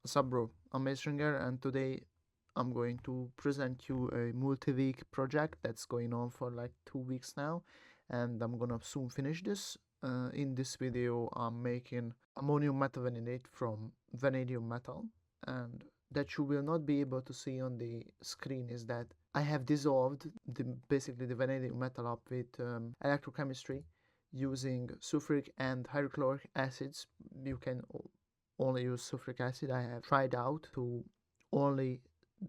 Sabro, Amazinger, and today I'm going to present you a multi-week project that's going on for like 2 weeks now, and I'm gonna soon finish this. In this video, I'm making Ammonium Metavanadate from Vanadium Metal, and that you will not be able to see on the screen is that I have dissolved basically the vanadium metal up with electrochemistry using sulfuric and hydrochloric acids. You can only use sulfuric acid. I have tried out to only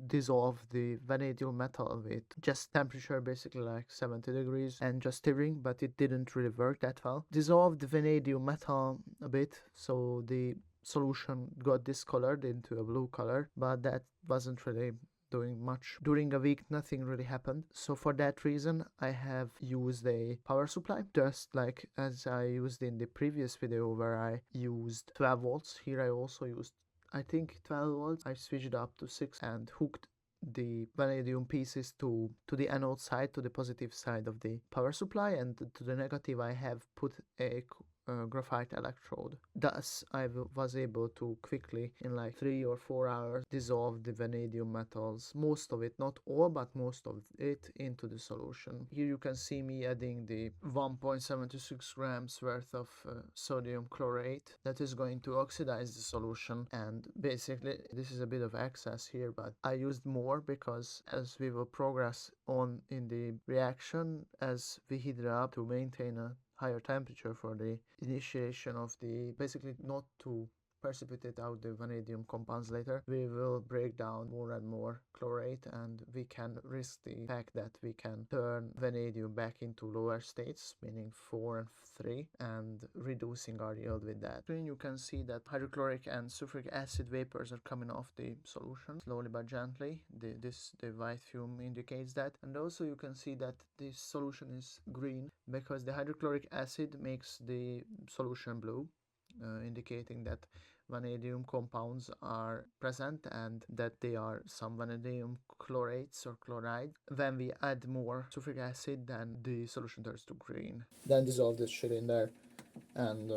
dissolve the vanadium metal with just temperature, basically like 70 degrees, and just stirring, but it didn't really work that well. Dissolved the vanadium metal a bit, so the solution got discolored into a blue color, but that wasn't really doing much. During a week nothing really happened, so for that reason I have used a power supply, just like as I used in the previous video where I used 12 volts. Here I also used, I think, 12 volts. I switched up to 6 and hooked the vanadium pieces to the anode side, to the positive side of the power supply, and to the negative I have put a graphite electrode. Thus I was able to quickly, in like 3 or 4 hours, dissolve the vanadium metals, most of it, not all, but most of it, into the solution. Here you can see me adding the 1.76 grams worth of sodium chlorate that is going to oxidize the solution, and basically this is a bit of excess here, but I used more because as we will progress on in the reaction, as we heat it up to maintain a higher temperature for the initiation of the, basically not to precipitate out the vanadium compounds later, we will break down more and more chlorate, and we can risk the fact that we can turn vanadium back into lower states, meaning 4 and 3, and reducing our yield with that. Then you can see that hydrochloric and sulfuric acid vapors are coming off the solution slowly but gently. The white fume indicates that, and also you can see that this solution is green because the hydrochloric acid makes the solution blue, indicating that vanadium compounds are present and that they are some vanadium chlorates or chloride. When we add more sulfuric acid, then the solution turns to green. Then dissolve this shit in there, and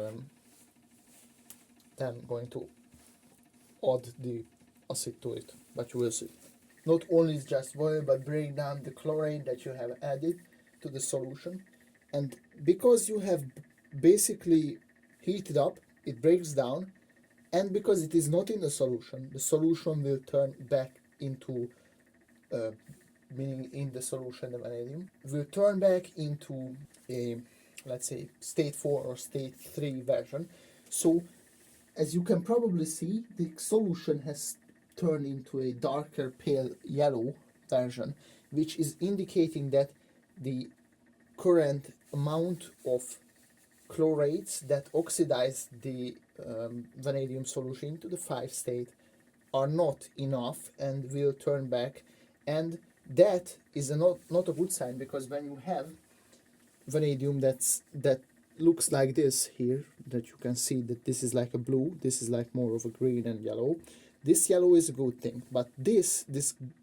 then going to add the acid to it, but you will see. Not only is just boil, but break down the chloride that you have added to the solution, and because you have basically heated up, it breaks down, and because it is not in the solution will turn back into, meaning in the solution the vanadium will turn back into a, let's say, state 4 or state 3 version. So as you can probably see, the solution has turned into a darker pale yellow version, which is indicating that the current amount of chlorates that oxidize the vanadium solution into the 5 state are not enough and will turn back, and that is not a good sign, because when you have vanadium that looks like this here, that you can see that this is like a blue, this is like more of a green and yellow. This yellow is a good thing, but this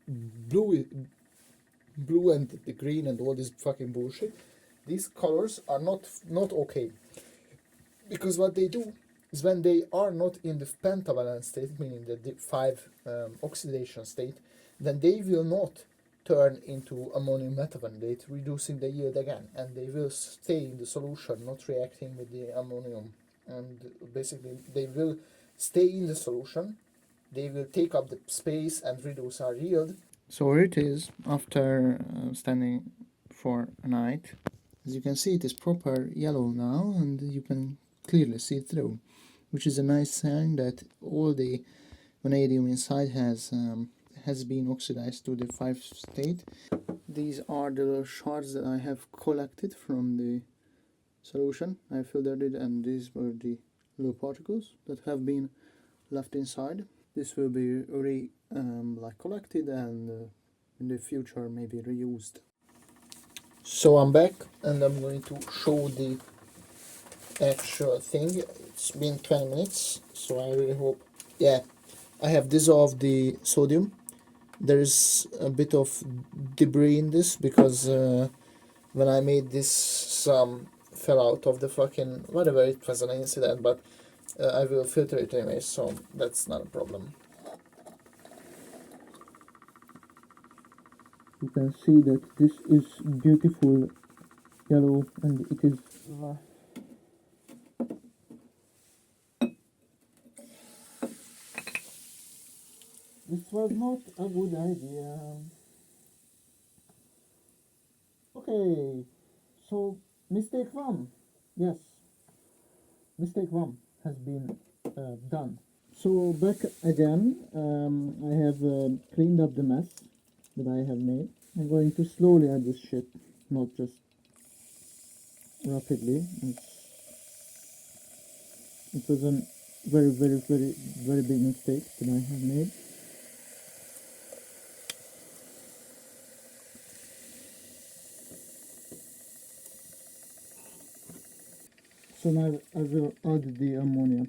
blue and the green and all this fucking bullshit, these colors are not okay, because what they do is when they are not in the pentavalent state, meaning the 5 oxidation state, then they will not turn into ammonium metavanadate, reducing the yield again, and they will stay in the solution, not reacting with the ammonium, and basically they will stay in the solution, they will take up the space and reduce our yield. So here it is after standing for a night. As you can see, it is proper yellow now, and you can clearly see it through, which is a nice sign that all the vanadium inside has been oxidized to the 5 state. These are the shards that I have collected from the solution. I filtered it, and these were the little particles that have been left inside. This will be collected and in the future maybe reused. So I'm back, and I'm going to show the actual thing. It's been 20 minutes, so I really hope. Yeah, I have dissolved the sodium. There is a bit of debris in this because when I made this, some fell out of the fucking, whatever, it was an incident, but I will filter it anyway, so that's not a problem. You can see that this is beautiful yellow, and it is this was not a good idea. Okay, so mistake one. Yes, mistake one has been done. So back again, I have cleaned up the mess that I have made. I'm going to slowly add this shit, not just rapidly. It was a very big mistake that I have made. So now I will add the ammonia.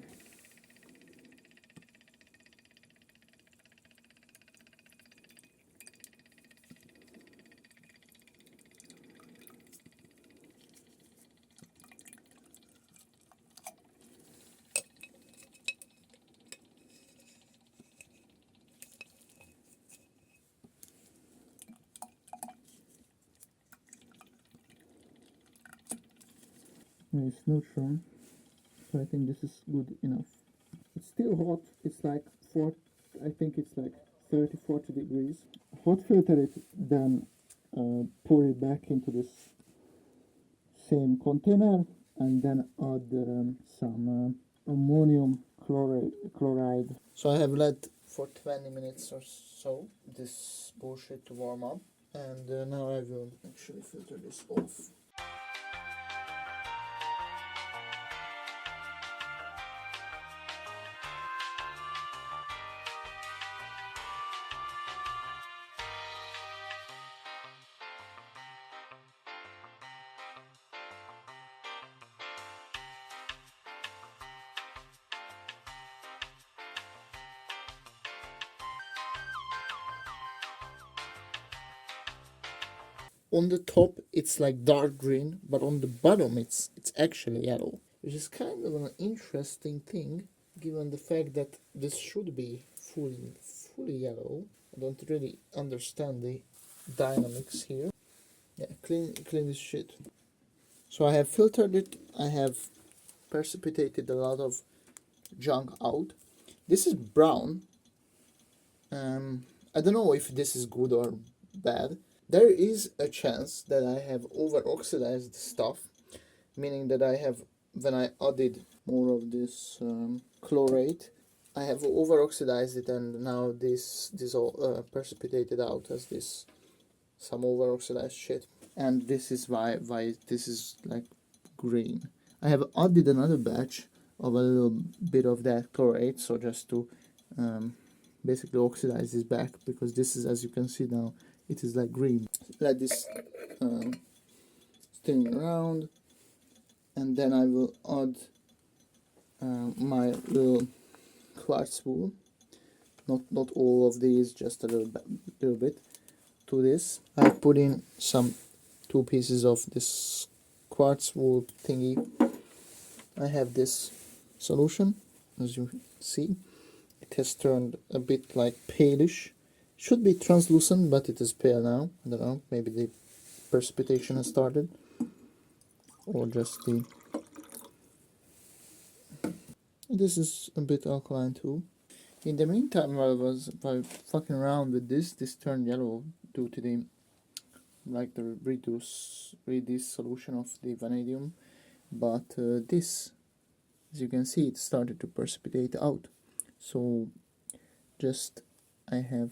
It's neutral, so I think this is good enough. It's still hot. It's like I think it's like 30-40 degrees. Hot filter it, then pour it back into this same container, and then add some ammonium chloride. So I have let for 20 minutes or so this bullshit to warm up, and now I will actually filter this off. On the top it's like dark green, but on the bottom it's actually yellow, which is kind of an interesting thing given the fact that this should be fully yellow. I don't really understand the dynamics here. Yeah, clean this shit. So I have filtered it, I have precipitated a lot of junk out. This is brown. I don't know if this is good or bad. There is a chance that I have over oxidized stuff, meaning that I have, when I added more of this chlorate, I have over oxidized it, and now this all precipitated out as this some over oxidized shit, and this is why this is like green. I have added another batch of a little bit of that chlorate, so just to basically oxidize this back, because this is, as you can see now, it is like green. Let this spin around, and then I will add my little quartz wool. Not all of these, just a little bit. To this, I put in some 2 pieces of this quartz wool thingy. I have this solution, as you see. It has turned a bit like palish. Should be translucent, but it is pale now. I don't know, maybe the precipitation has started, or just the... This is a bit alkaline too. In the meantime, while I was fucking around with this turned yellow due to the reduce solution of the vanadium. But this, as you can see, it started to precipitate out. So just you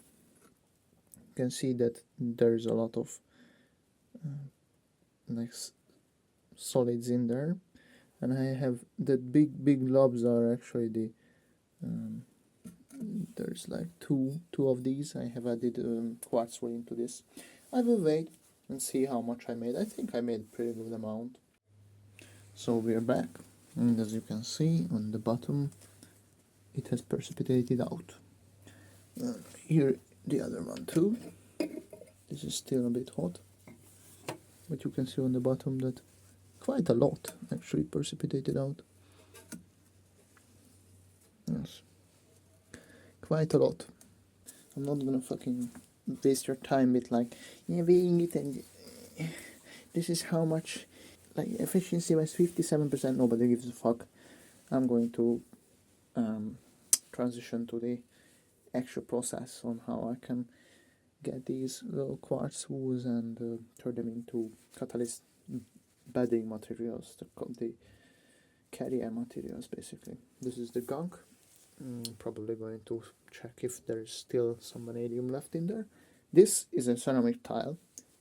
can see that there's a lot of like solids in there, and I have the big globs are actually the there's like two of these. I have added quartz wool into this. I will wait and see how much I made. I think I made a pretty good amount. So we're back, and as you can see on the bottom, it has precipitated out. Here the other one too. This is still a bit hot, but you can see on the bottom that quite a lot actually precipitated out. Yes, quite a lot. I'm not gonna fucking waste your time with like, yeah, weighing it and this is how much, like efficiency was 57%, nobody gives a fuck. I'm going to transition to the actual process on how I can get these little quartz wools and turn them into catalyst bedding materials, the carrier materials basically. This is the gunk. Probably going to check if there's still some vanadium left in there. This is a ceramic tile,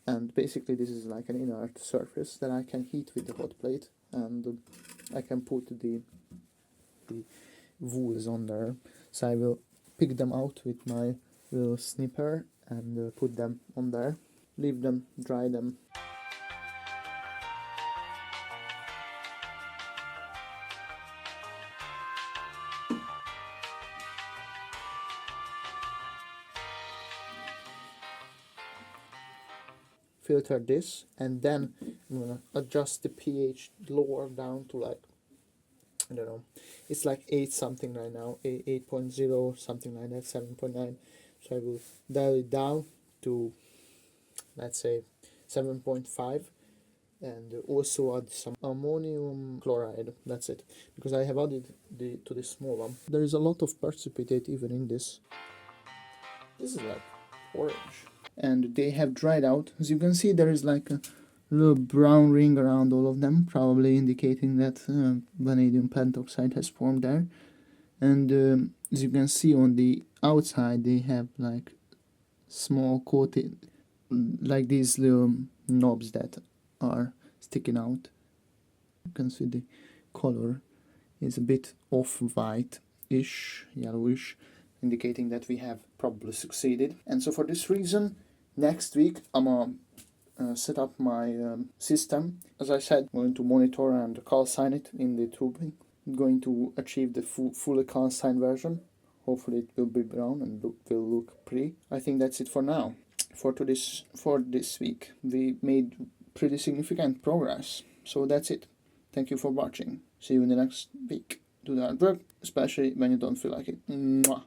and basically this is like an inert surface that I can heat with the hot plate, and I can put the wools on there. So I will pick them out with my little snipper and put them on there, leave them, dry them. Filter this, and then I'm gonna adjust the pH lower down to like, I don't know, it's like 8 something right now, 8.0 something like that, 7.9. So I will dial it down to, let's say, 7.5, and also add some ammonium chloride. That's it, because I have added to the small one. There is a lot of precipitate even in this. This is like orange. And they have dried out. As you can see, there is like a little brown ring around all of them, probably indicating that vanadium pentoxide has formed there. And as you can see on the outside, they have like small coated, like these little knobs that are sticking out. You can see the color is a bit off-white-ish, yellowish, indicating that we have probably succeeded. And so for this reason, next week I'm gonna set up my system. As I said, I'm going to monitor and calcine it in the tubing. I'm going to achieve the fully calcined version. Hopefully it will be brown and will look pretty. I think that's it for now. For this week, we made pretty significant progress. So that's it. Thank you for watching. See you in the next week. Do the hard work, especially when you don't feel like it. Mwah.